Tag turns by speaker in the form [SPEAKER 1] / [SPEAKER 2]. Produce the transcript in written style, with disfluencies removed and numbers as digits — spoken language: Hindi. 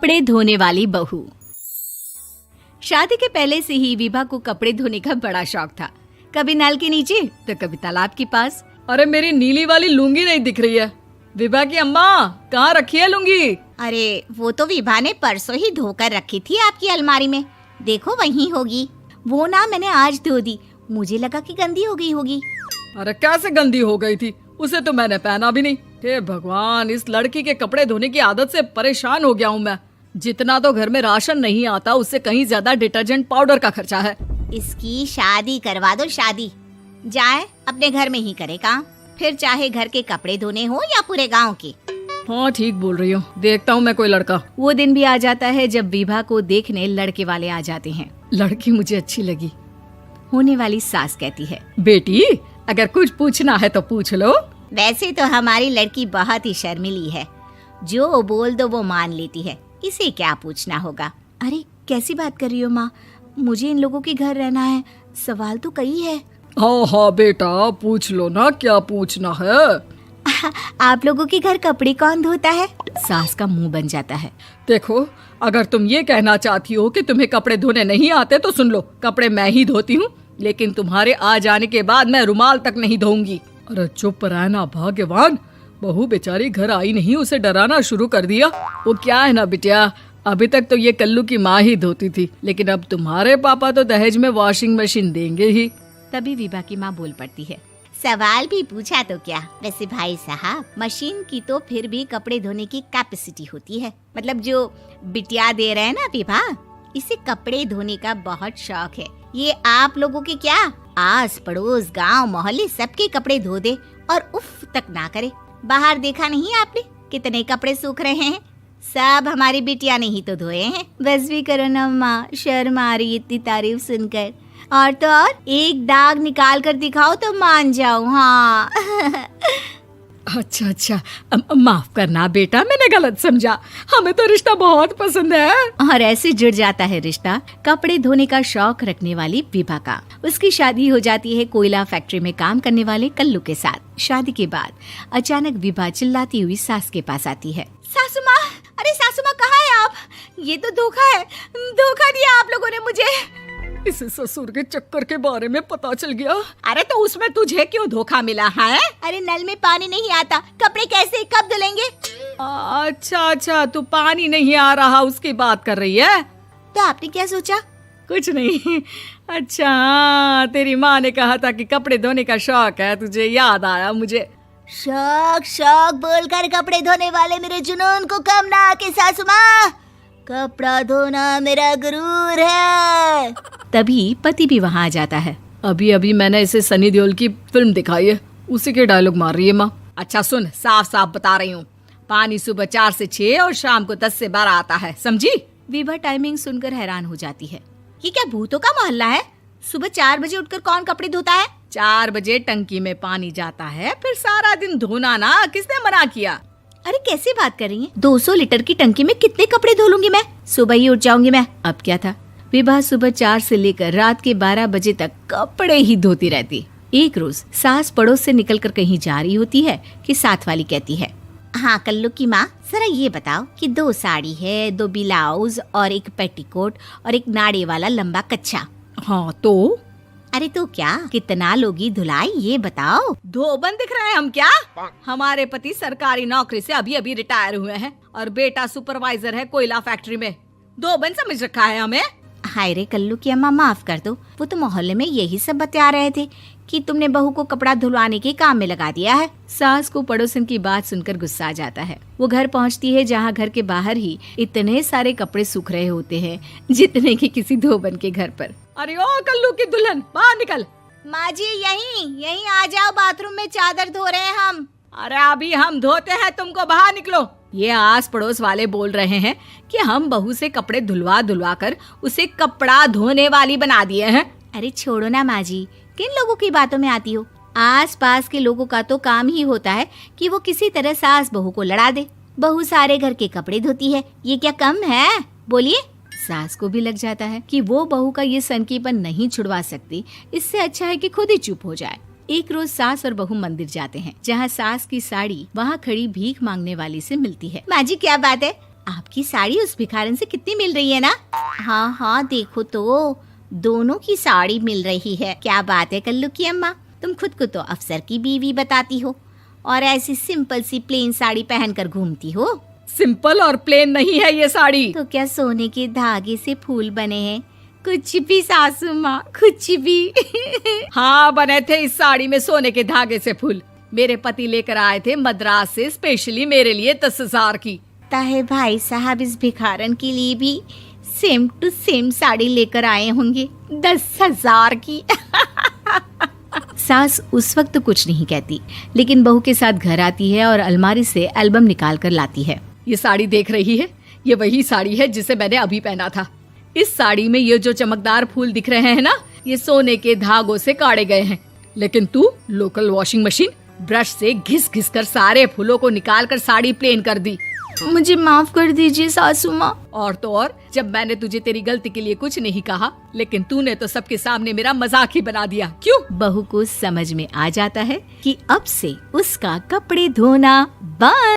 [SPEAKER 1] कपड़े धोने वाली बहू। शादी के पहले से ही विभा को कपड़े धोने का बड़ा शौक था। कभी नल के नीचे तो कभी तालाब के पास।
[SPEAKER 2] अरे मेरी नीली वाली लुंगी नहीं दिख रही है। विभा की अम्मा, कहाँ रखी है लुंगी?
[SPEAKER 3] अरे वो तो विभा ने परसों ही धोकर रखी थी आपकी अलमारी में, देखो वहीं होगी। वो ना मैंने आज धो दी, मुझे लगा कि गंदी हो गई होगी।
[SPEAKER 2] अरे कैसे गंदी हो गई थी? उसे तो मैंने पहना भी नहीं। हे भगवान, इस लड़की के कपड़े धोने की आदत से परेशान हो गया हूँ मैं। जितना तो घर में राशन नहीं आता, उससे कहीं ज्यादा डिटर्जेंट पाउडर का खर्चा है।
[SPEAKER 3] इसकी शादी करवा दो, शादी जाए अपने घर में ही करे काम, फिर चाहे घर के कपड़े धोने हो या पूरे गांव के।
[SPEAKER 2] हाँ ठीक बोल रही हूँ, देखता हूँ मैं कोई लड़का।
[SPEAKER 1] वो दिन भी आ जाता है जब विभा को देखने लड़के वाले आ जाते हैं।
[SPEAKER 2] लड़की मुझे अच्छी लगी।
[SPEAKER 1] होने वाली सास कहती है,
[SPEAKER 2] बेटी अगर कुछ पूछना है तो पूछ लो।
[SPEAKER 3] वैसे तो हमारी लड़की बहुत ही शर्मीली है, जो बोल दो वो मान लेती है, इसे क्या पूछना होगा।
[SPEAKER 1] अरे कैसी बात कर रही हो माँ, मुझे इन लोगों के घर रहना है, सवाल तो कई है।
[SPEAKER 2] हाँ हाँ बेटा, पूछ लो ना, क्या पूछना है।
[SPEAKER 1] आप लोगों के घर कपड़े कौन धोता है? सास का मुंह बन जाता है।
[SPEAKER 2] देखो, अगर तुम ये कहना चाहती हो कि तुम्हें कपड़े धोने नहीं आते तो सुन लो, कपड़े मैं ही धोती हूँ, लेकिन तुम्हारे आ जाने के बाद मैं रुमाल तक नहीं धोऊंगी। अरे चुप रहना भाग्यवान, बहू बेचारी घर आई नहीं, उसे डराना शुरू कर दिया। वो क्या है ना बिटिया, अभी तक तो ये कल्लू की माँ ही धोती थी, लेकिन अब तुम्हारे पापा तो दहेज में वॉशिंग मशीन देंगे ही।
[SPEAKER 1] तभी विभा की माँ बोल पड़ती है,
[SPEAKER 3] सवाल भी पूछा तो क्या। वैसे भाई साहब, मशीन की तो फिर भी कपड़े धोने की कैपेसिटी होती है। मतलब जो बिटिया दे रहे हैं ना विभा, इसे कपड़े धोने का बहुत शौक है। ये आप लोगों के क्या, आस पड़ोस गांव मोहल्ले सबके कपड़े धो दे और उफ तक ना करे। बाहर देखा नहीं आपने कितने कपड़े सूख रहे हैं? सब हमारी बिटिया ने ही तो धोए हैं।
[SPEAKER 1] बस भी करो ना माँ, शर्म आ रही इतनी तारीफ सुनकर। और तो और एक दाग निकाल कर दिखाओ तो मान जाऊं। हाँ
[SPEAKER 2] अच्छा, माफ करना बेटा, मैंने गलत समझा। हमें तो रिश्ता बहुत पसंद है।
[SPEAKER 1] और ऐसे जुड़ जाता है रिश्ता कपड़े धोने का शौक रखने वाली विभा का। उसकी शादी हो जाती है कोयला फैक्ट्री में काम करने वाले कल्लू के साथ। शादी के बाद अचानक विभा चिल्लाती हुई सास के पास आती है।
[SPEAKER 3] सासू माँ, अरे सासू माँ कहाँ है आप? ये तो धोखा है, धोखा दिया आप लोगों ने मुझे।
[SPEAKER 2] इसे ससुर के चक्कर के बारे में पता चल गया।
[SPEAKER 3] अरे तो उसमें तुझे क्यों धोखा मिला है? अरे नल में पानी नहीं आता, कपड़े कैसे कब धुलेंगे?
[SPEAKER 2] अच्छा, तू पानी नहीं आ रहा उसकी बात कर रही है।
[SPEAKER 3] तो आपने क्या सोचा?
[SPEAKER 2] कुछ नहीं। अच्छा, तेरी माँ ने कहा था कि कपड़े धोने का शौक है तुझे, याद आया मुझे।
[SPEAKER 3] शौक बोलकर कपड़े धोने वाले मेरे जुनून को कम ना आके सासू माँ, कपड़ा धोना मेरा गुरूर है।
[SPEAKER 1] तभी पति भी वहाँ आ जाता है।
[SPEAKER 2] अभी मैंने इसे सनी देओल की फिल्म दिखाई है, उसी के डायलॉग मार रही है माँ। अच्छा सुन, साफ साफ बता रही हूँ, पानी सुबह 4 से 6 और शाम को 10 से 12 आता है, समझी?
[SPEAKER 1] विभा टाइमिंग सुनकर हैरान हो जाती है।
[SPEAKER 3] ये क्या भूतों का मोहल्ला है? सुबह 4 बजे उठकर कौन कपड़े धोता है?
[SPEAKER 2] 4 बजे टंकी में पानी जाता है, फिर सारा दिन धोना ना, किसने मना किया?
[SPEAKER 1] अरे कैसी बात कर रही हैं? 200 लीटर की टंकी में कितने कपड़े धो लूंगी मैं? सुबह ही उठ जाऊंगी मैं। अब क्या था, विभा सुबह 4 से लेकर रात के 12 बजे तक कपड़े ही धोती रहती। एक रोज सास पड़ोस से निकलकर कहीं जा रही होती है कि साथ वाली कहती है,
[SPEAKER 3] हाँ कल्लू की माँ, जरा ये बताओ कि 2 साड़ी है, 2 ब्लाउज और एक पेटीकोट और एक नाड़े वाला लंबा कच्छा।
[SPEAKER 2] हाँ तो?
[SPEAKER 3] अरे तो क्या, कितना लोगी धुलाई ये बताओ।
[SPEAKER 2] धोबन दिख रहे हैं हम क्या? हमारे पति सरकारी नौकरी से अभी रिटायर हुए हैं और बेटा सुपरवाइजर है कोयला फैक्ट्री में। धोबन समझ रखा है हमें?
[SPEAKER 3] हाय रे कल्लू की अम्मा, माफ कर दो, वो तो मोहल्ले में यही सब बता रहे थे कि तुमने बहू को कपड़ा धुलवाने के काम में लगा दिया है।
[SPEAKER 1] सास को पड़ोसन की बात सुनकर गुस्सा आ जाता है। वो घर पहुंचती है जहां घर के बाहर ही इतने सारे कपड़े सूख रहे होते हैं जितने कि किसी धोबन के घर पर।
[SPEAKER 2] अरे ओ कल्लू की दुल्हन, बाहर निकल।
[SPEAKER 3] माँ जी यहीं आ जाओ, बाथरूम में चादर धो रहे हैं हम।
[SPEAKER 2] अरे अभी हम धोते हैं, तुमको बाहर निकलो। ये आस पड़ोस वाले बोल रहे हैं कि हम बहू से कपड़े धुलवा कर उसे कपड़ा धोने वाली बना दिए हैं।
[SPEAKER 1] अरे छोड़ो ना माँ जी, किन लोगों की बातों में आती हो? आस पास के लोगों का तो काम ही होता है कि वो किसी तरह सास बहू को लड़ा दे। बहू सारे घर के कपड़े धोती है, ये क्या कम है? बोलिए। सास को भी लग जाता है कि वो बहू का ये सनकीपन नहीं छुड़वा सकती, इससे अच्छा है कि खुद ही चुप हो जाए। एक रोज सास और बहू मंदिर जाते हैं, जहाँ सास की साड़ी वहाँ खड़ी भीख मांगने वाली से मिलती है।
[SPEAKER 3] माँ जी क्या बात है, आपकी साड़ी उस भिखारन से कितनी मिल रही है ना? हाँ हाँ, देखो तो दोनों की साड़ी मिल रही है। क्या बात है कल्लू की अम्मा, तुम खुद को तो अफसर की बीवी बताती हो और ऐसी सिंपल सी प्लेन साड़ी पहनकर घूमती हो।
[SPEAKER 2] सिंपल और प्लेन नहीं है ये साड़ी।
[SPEAKER 3] तो क्या सोने के धागे से फूल बने हैं? कुछ भी सासू माँ, कुछ भी।
[SPEAKER 2] हाँ, बने थे इस साड़ी में सोने के धागे से फूल। मेरे पति लेकर आए थे मद्रास से स्पेशली मेरे लिए 10,000 की।
[SPEAKER 3] ताहे भाई साहब इस भिखारन के लिए भी सेम टू सेम साड़ी लेकर आए होंगे 10,000 की।
[SPEAKER 1] सास उस वक्त कुछ नहीं कहती, लेकिन बहू के साथ घर आती है और अलमारी से एल्बम निकाल कर लाती है।
[SPEAKER 2] ये साड़ी देख रही है, ये वही साड़ी है जिसे मैंने अभी पहना था। इस साड़ी में ये जो चमकदार फूल दिख रहे हैं ना, ये सोने के धागों से काढ़े गए हैं। लेकिन तू लोकल वॉशिंग मशीन ब्रश से घिस घिस कर सारे फूलों को निकाल कर साड़ी प्लेन कर दी।
[SPEAKER 1] मुझे माफ कर दीजिए सासू माँ।
[SPEAKER 2] और तो और, जब मैंने तुझे तेरी गलती के लिए कुछ नहीं कहा, लेकिन तूने तो सबके सामने मेरा मजाक ही बना दिया। क्यों?
[SPEAKER 1] बहू को समझ में आ जाता है कि अब से उसका कपड़े धोना बंद।